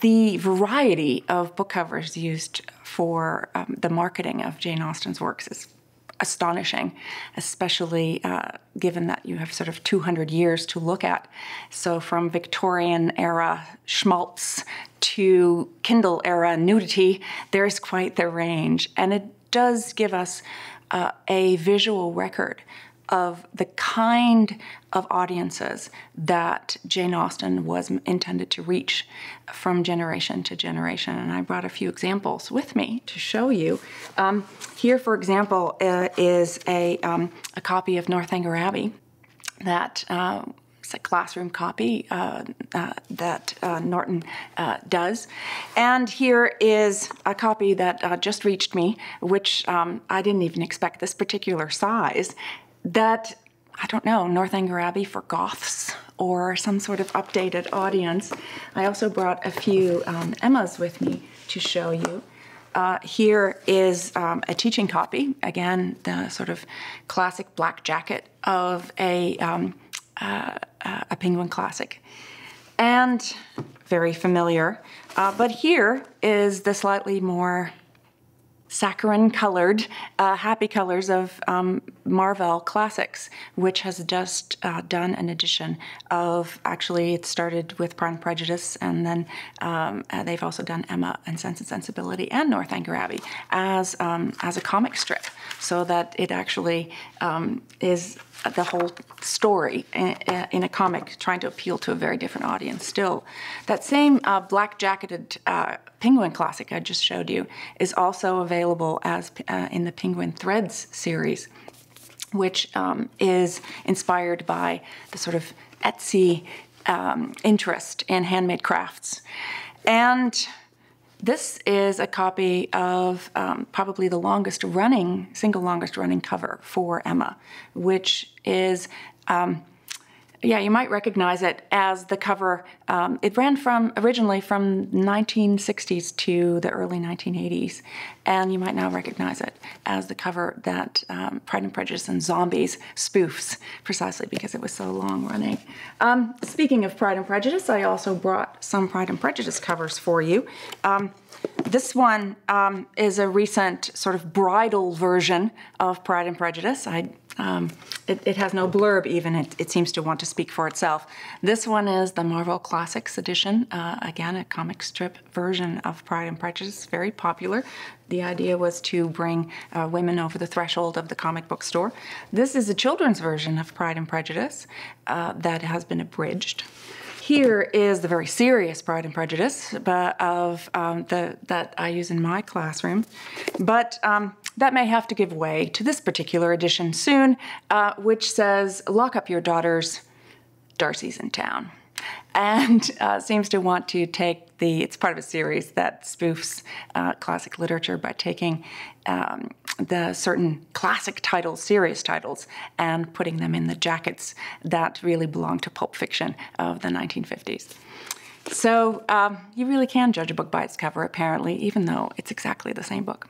The variety of book covers used for the marketing of Jane Austen's works is astonishing, especially given that you have sort of 200 years to look at. So from Victorian era schmaltz to Kindle era nudity, there's quite the range. And it does give us a visual record of the kind of audiences that Jane Austen was intended to reach from generation to generation. And I brought a few examples with me to show you. Here, for example, is a copy of Northanger Abbey that it's a classroom copy that Norton does. And here is a copy that just reached me, which I didn't even expect this particular size, that, I don't know, Northanger Abbey for goths or some sort of updated audience. I also brought a few Emmas with me to show you. Here is a teaching copy, again, the sort of classic black jacket of a Penguin classic, and very familiar. But here is the slightly more saccharine-colored, happy colors of Marvell Classics, which has just done an edition of, actually it started with Pride and Prejudice, and then they've also done Emma and Sense and Sensibility and Northanger Abbey as a comic strip, so that it actually is the whole story in a comic, trying to appeal to a very different audience still. That same black-jacketed Penguin classic I just showed you is also available as in the Penguin Threads series, which is inspired by the sort of Etsy interest in handmade crafts. And this is a copy of probably the single longest running cover for Emma, which is, yeah, you might recognize it as the cover. It ran originally from 1960s to the early 1980s, and you might now recognize it as the cover that Pride and Prejudice and Zombies spoofs, precisely because it was so long running. Speaking of Pride and Prejudice, I also brought some Pride and Prejudice covers for you. This one is a recent sort of bridal version of Pride and Prejudice. It has no blurb even. It seems to want to speak for itself. This one is the Marvell Classics edition. Again, a comic strip version of Pride and Prejudice, very popular. The idea was to bring women over the threshold of the comic book store. This is a children's version of Pride and Prejudice that has been abridged. Here is the very serious Pride and Prejudice that I use in my classroom, but that may have to give way to this particular edition soon, which says, "Lock up your daughters, Darcy's in town," and seems to want to take it's part of a series that spoofs classic literature by taking the certain classic titles, serious titles, and putting them in the jackets that really belong to pulp fiction of the 1950s. So you really can judge a book by its cover, apparently, even though it's exactly the same book.